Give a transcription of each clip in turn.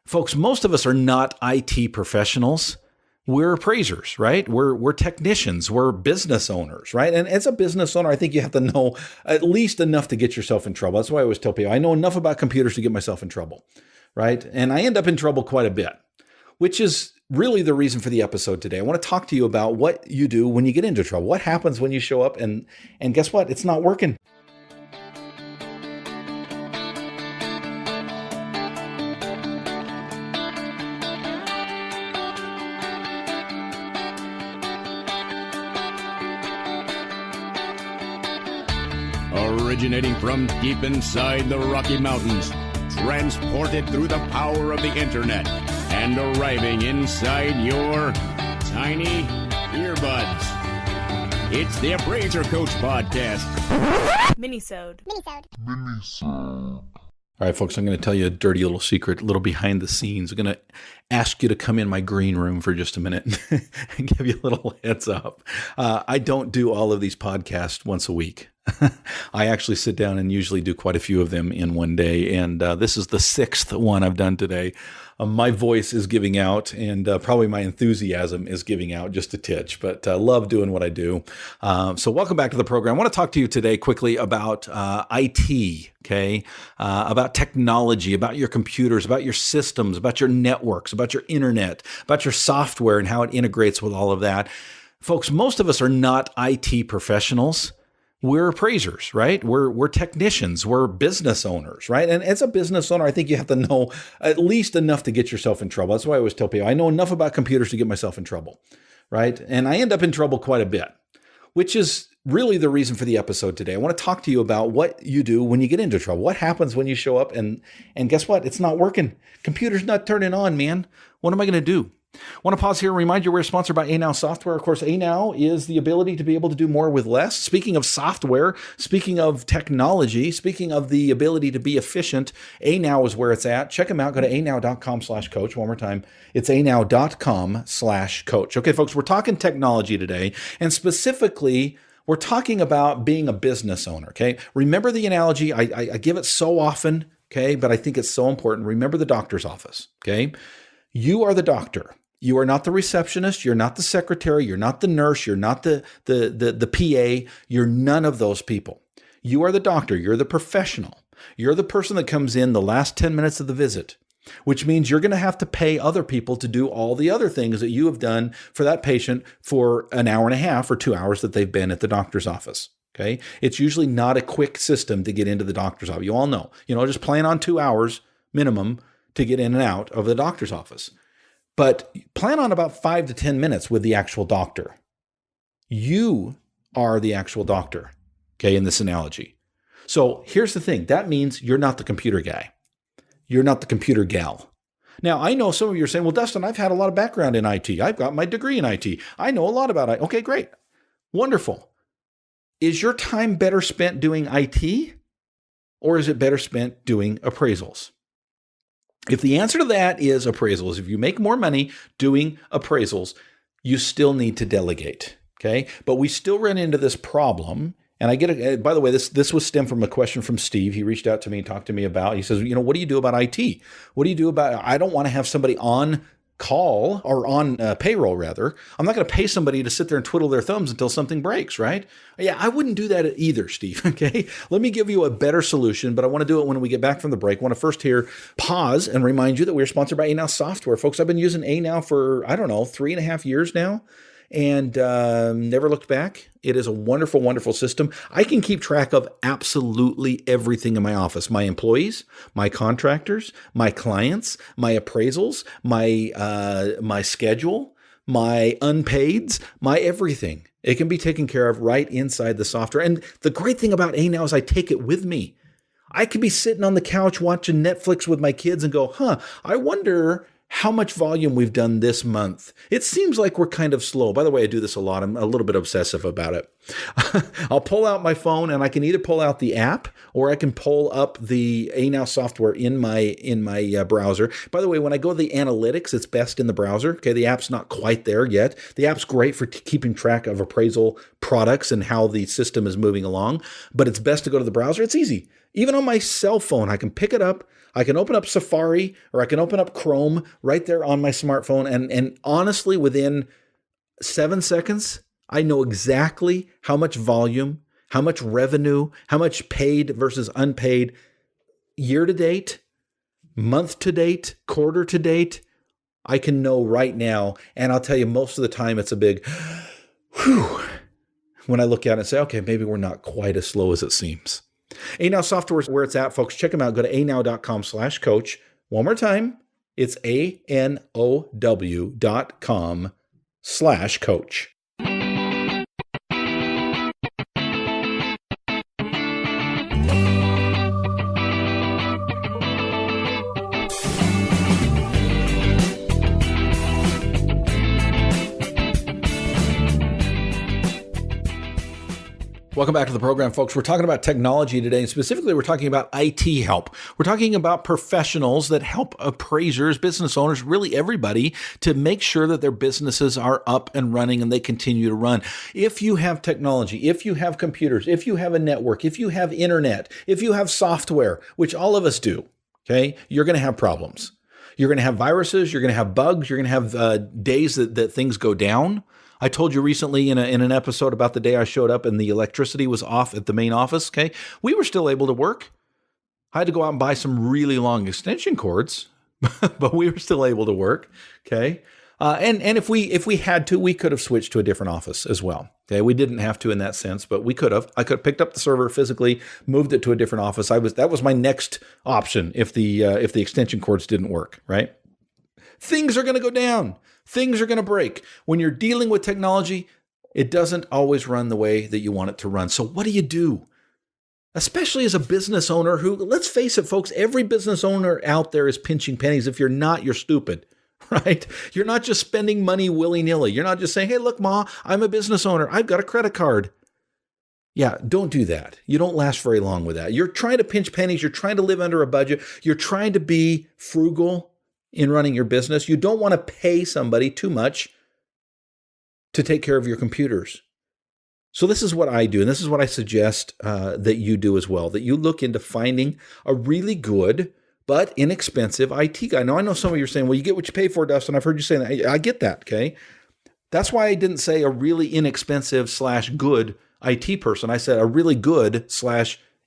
Folks, most of us are not IT professionals. We're appraisers, right? We're technicians. We're business owners, right? And as a business owner, I think you have to know at least enough to get yourself in trouble. That's why I always tell people, I know enough about computers to get myself in trouble, right? And I end up in trouble quite a bit, which is really the reason for the episode today. I want to talk to you about what you do when you get into trouble. What happens when you show up and guess what? It's not working. Originating from deep inside the Rocky Mountains, transported through the power of the internet, and arriving inside your tiny earbuds. It's the Appraiser Coach Podcast. Minisode. All right, folks, I'm going to tell you a dirty little secret, a little behind the scenes. I'm going to ask you to come in my green room for just a minute and give you a little heads up. I don't do all of these podcasts once a week. I actually sit down and usually do quite a few of them in one day. And this is the sixth one I've done today. My voice is giving out and probably my enthusiasm is giving out just a titch, but I love doing what I do. So welcome back to the program. I want to talk to you today quickly about IT, okay? About technology, about your computers, about your systems, about your networks, about your internet, about your software and how it integrates with all of that. Folks, most of us are not IT professionals. We're appraisers, right? We're technicians. We're business owners, right? And as a business owner, I think you have to know at least enough to get yourself in trouble. That's why I always tell people, I know enough about computers to get myself in trouble, right? And I end up in trouble quite a bit, which is really the reason for the episode today. I want to talk to you about what you do when you get into trouble. What happens when you show up and guess what? It's not working. Computer's not turning on, man. What am I going to do? I want to pause here and remind you we're sponsored by ANow Software. Of course, ANow is the ability to be able to do more with less. Speaking of software, speaking of technology, speaking of the ability to be efficient, ANow is where it's at. Check them out. Go to anow.com/coach. One more time. It's anow.com/coach. Okay, folks, we're talking technology today, and specifically, we're talking about being a business owner, okay? Remember the analogy. I give it so often, okay, but I think it's so important. Remember the doctor's office, okay? You are the doctor. You are not the receptionist. You're not the secretary. You're not the nurse. You're not the PA. You're none of those people. You are the doctor. You're the professional. You're the person that comes in the last 10 minutes of the visit, which means you're going to have to pay other people to do all the other things that you have done for that patient for an hour and a half or 2 hours that they've been at the doctor's office. Okay. It's usually not a quick system to get into the doctor's office. You all know, just plan on 2 hours minimum to get in and out of the doctor's office. But plan on about 5 to 10 minutes with the actual doctor. You are the actual doctor, okay, in this analogy. So here's the thing. That means you're not the computer guy. You're not the computer gal. Now, I know some of you are saying, well, Dustin, I've had a lot of background in IT. I've got my degree in IT. I know a lot about it. Okay, great. Wonderful. Is your time better spent doing IT or is it better spent doing appraisals? If the answer to that is appraisals, if you make more money doing appraisals, you still need to delegate, okay? But we still run into this problem. And I get by the way, this was stemmed from a question from Steve. He reached out to me and talked to me about, he says, what do you do about IT? What do you do about, I don't want to have somebody on call or on payroll rather. I'm not going to pay somebody to sit there and twiddle their thumbs until something breaks, right? Yeah, I wouldn't do that either, Steve, okay? Let me give you a better solution, but I want to do it when we get back from the break. I want to first here pause and remind you that we're sponsored by ANow Software. Folks, I've been using ANow for, 3.5 years now. And never looked back. It is a wonderful, wonderful system. I can keep track of absolutely everything in my office. My employees, my contractors, my clients, my appraisals, my schedule, my unpaids, my everything. It can be taken care of right inside the software. And the great thing about ANow is I take it with me. I could be sitting on the couch watching Netflix with my kids and go, I wonder how much volume we've done this month. It seems like we're kind of slow. By the way, I do this a lot. I'm a little bit obsessive about it. I'll pull out my phone and I can either pull out the app or I can pull up the ANow software in my browser. By the way, when I go to the analytics, it's best in the browser. Okay, the app's not quite there yet. The app's great for keeping track of appraisal products and how the system is moving along, but it's best to go to the browser. It's easy. Even on my cell phone, I can pick it up. I can open up Safari or I can open up Chrome right there on my smartphone. And honestly, within 7 seconds, I know exactly how much volume, how much revenue, how much paid versus unpaid, year to date, month to date, quarter to date. I can know right now. And I'll tell you, most of the time it's a big whew when I look at it and say, okay, maybe we're not quite as slow as it seems. ANow Software is where it's at, folks. Check them out. Go to anow.com/coach. One more time. It's anow.com/coach. Welcome back to the program, folks. We're talking about technology today, and specifically we're talking about IT help. We're talking about professionals that help appraisers, business owners, really everybody to make sure that their businesses are up and running and they continue to run. If you have technology, if you have computers, if you have a network, if you have internet, if you have software, which all of us do, okay, you're going to have problems. You're going to have viruses, you're going to have bugs, you're going to have days that things go down. I told you recently in an episode about the day I showed up and the electricity was off at the main office, okay? We were still able to work. I had to go out and buy some really long extension cords, but we were still able to work, okay? And if we had to, we could have switched to a different office as well, okay? We didn't have to in that sense, but we could have. I could have picked up the server physically, moved it to a different office. That was my next option if the extension cords didn't work, right? Things are going to go down. Things are going to break. When you're dealing with technology, it doesn't always run the way that you want it to run. So what do you do? Especially as a business owner who, let's face it, folks, every business owner out there is pinching pennies. If you're not, you're stupid, right? You're not just spending money willy-nilly. You're not just saying, hey, look, Ma, I'm a business owner. I've got a credit card. Yeah, don't do that. You don't last very long with that. You're trying to pinch pennies. You're trying to live under a budget. You're trying to be frugal in running your business. You don't want to pay somebody too much to take care of your computers. So this is what I do, and this is what I suggest that you do as well, that you look into finding a really good but inexpensive IT guy. Now, I know some of you are saying, well, you get what you pay for, Dustin. I've heard you say that. I get that, okay? That's why I didn't say a really inexpensive / good IT person. I said a really good /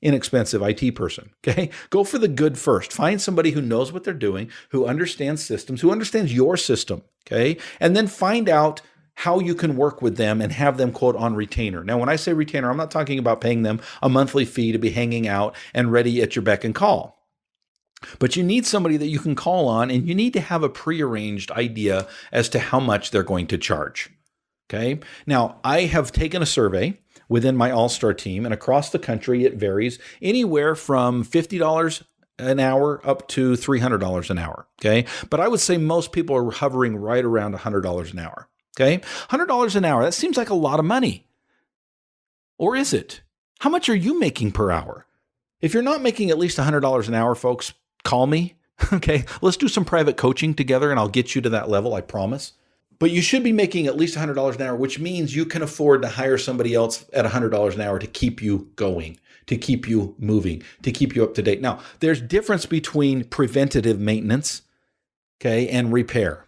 inexpensive IT person, okay? Go for the good first. Find somebody who knows what they're doing, who understands systems, who understands your system, okay? And then find out how you can work with them and have them, quote, on retainer. Now, when I say retainer, I'm not talking about paying them a monthly fee to be hanging out and ready at your beck and call. But you need somebody that you can call on, and you need to have a prearranged idea as to how much they're going to charge, okay? Now, I have taken a survey within my All-Star team, and across the country, it varies anywhere from $50 an hour up to $300 an hour, okay? But I would say most people are hovering right around $100 an hour, okay? $100 an hour, that seems like a lot of money. Or is it? How much are you making per hour? If you're not making at least $100 an hour, folks, call me, okay? Let's do some private coaching together, and I'll get you to that level, I promise. But you should be making at least $100 an hour, which means you can afford to hire somebody else at $100 an hour to keep you going, to keep you moving, to keep you up to date. Now, there's difference between preventative maintenance, okay, and repair.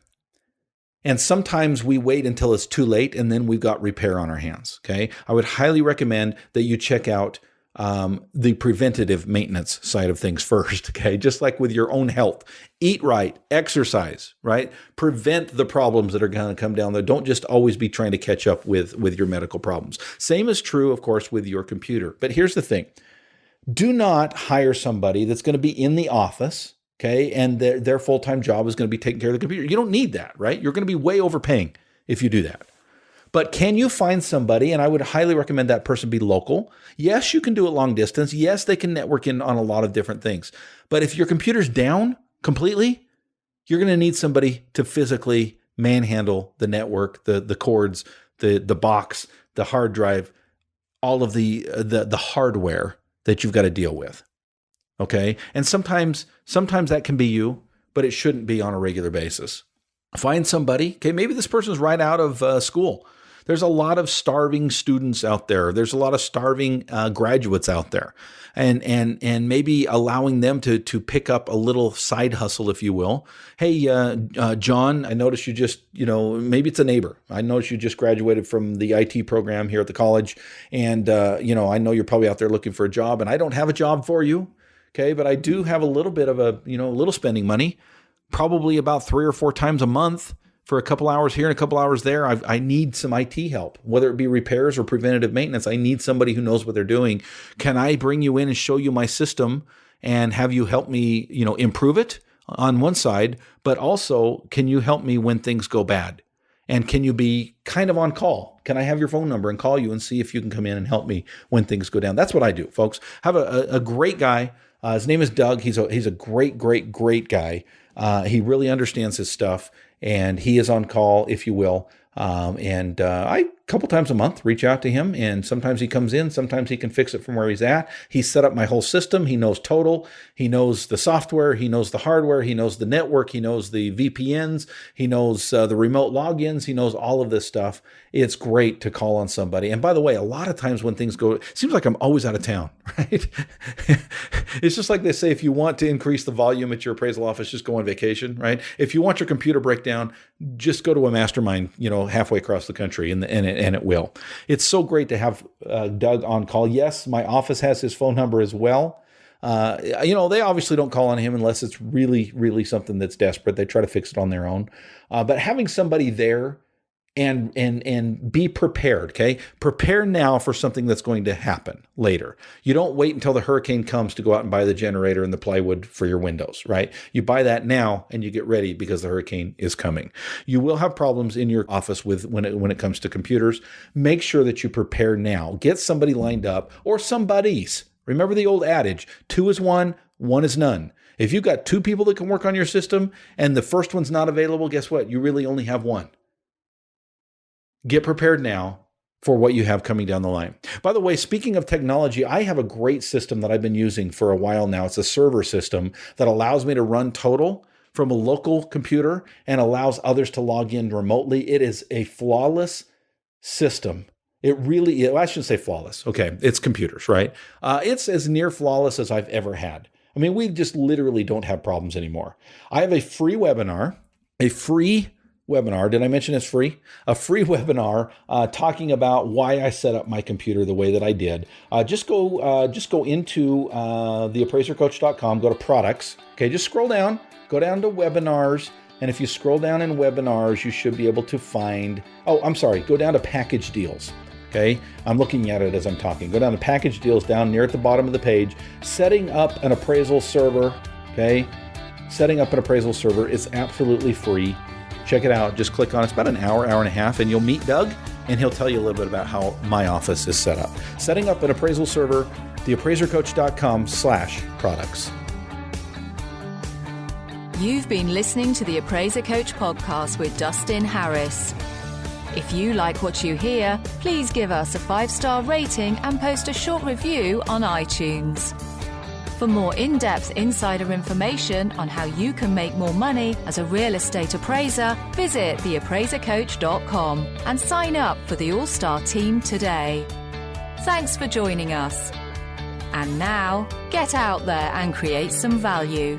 And sometimes we wait until it's too late, and then we've got repair on our hands, okay? I would highly recommend that you check out the preventative maintenance side of things first, okay? Just like with your own health. Eat right, exercise, right? Prevent the problems that are going to come down there. Don't just always be trying to catch up with your medical problems. Same is true, of course, with your computer. But here's the thing. Do not hire somebody that's going to be in the office, okay? And their full-time job is going to be taking care of the computer. You don't need that, right? You're going to be way overpaying if you do that. But can you find somebody, and I would highly recommend that person be local. Yes, you can do it long distance. Yes, they can network in on a lot of different things. But if your computer's down completely, you're going to need somebody to physically manhandle the network, the cords, the box, the hard drive, all of the hardware that you've got to deal with. Okay? And sometimes that can be you, but it shouldn't be on a regular basis. Find somebody. Okay, maybe this person's right out of school. There's a lot of starving students out there. There's a lot of starving graduates out there. And maybe allowing them to pick up a little side hustle, if you will. Hey, John, I noticed you just, maybe it's a neighbor. I noticed you just graduated from the IT program here at the college. And, I know you're probably out there looking for a job, and I don't have a job for you. Okay. But I do have a little bit of a little spending money, probably about 3 or 4 times a month. For a couple hours here and a couple hours there, I need some IT help, whether it be repairs or preventative maintenance. I need somebody who knows what they're doing. Can I bring you in and show you my system and have you help me, improve it on one side, but also can you help me when things go bad? And can you be kind of on call? Can I have your phone number and call you and see if you can come in and help me when things go down? That's what I do, folks. I have a great guy. His name is Doug. He's a great guy. He really understands his stuff. And he is on call, if you will. I, a couple times a month, reach out to him. And sometimes he comes in, sometimes he can fix it from where he's at. He's set up my whole system. He knows total. He knows the software. He knows the hardware. He knows the network. He knows the VPNs. He knows the remote logins. He knows all of this stuff. It's great to call on somebody. And by the way, a lot of times when things go, it seems like I'm always out of town, right? It's just like they say, if you want to increase the volume at your appraisal office, just go on vacation, right? If you want your computer breakdown, just go to a mastermind, halfway across the country, and it will. It's so great to have Doug on call. Yes, my office has his phone number as well. They obviously don't call on him unless it's really, really something that's desperate. They try to fix it on their own. But having somebody there and be prepared, okay? Prepare now for something that's going to happen later. You don't wait until the hurricane comes to go out and buy the generator and the plywood for your windows, right? You buy that now and you get ready because the hurricane is coming. You will have problems in your office when it comes to computers. Make sure that you prepare now. Get somebody lined up or somebody's. Remember the old adage, 2 is 1, 1 is none. If you've got 2 people that can work on your system and the first one's not available, guess what? You really only have 1. Get prepared now for what you have coming down the line. By the way, speaking of technology, I have a great system that I've been using for a while now. It's a server system that allows me to run total from a local computer and allows others to log in remotely. It is a flawless system. It really is. I shouldn't say flawless. Okay, it's computers, right? It's as near flawless as I've ever had. I mean, we just literally don't have problems anymore. I have a free webinar. Did I mention it's free? A free webinar talking about why I set up my computer the way that I did. Just go into theappraisercoach.com, go to products. Okay, just scroll down, go down to webinars. And if you scroll down in webinars, you should be able to find, go down to package deals. Okay, I'm looking at it as I'm talking. Go down to package deals down near at the bottom of the page. Setting up an appraisal server. Okay, setting up an appraisal server is absolutely free. Check it out. Just click on it. It's about an hour and a half, and you'll meet Doug, and he'll tell you a little bit about how my office is set up. Setting up an appraisal server, theappraisercoach.com/products. You've been listening to the Appraiser Coach podcast with Dustin Harris. If you like what you hear, please give us a 5-star rating and post a short review on iTunes. For more in-depth insider information on how you can make more money as a real estate appraiser, visit theappraisercoach.com and sign up for the All-Star team today. Thanks for joining us. And now, get out there and create some value.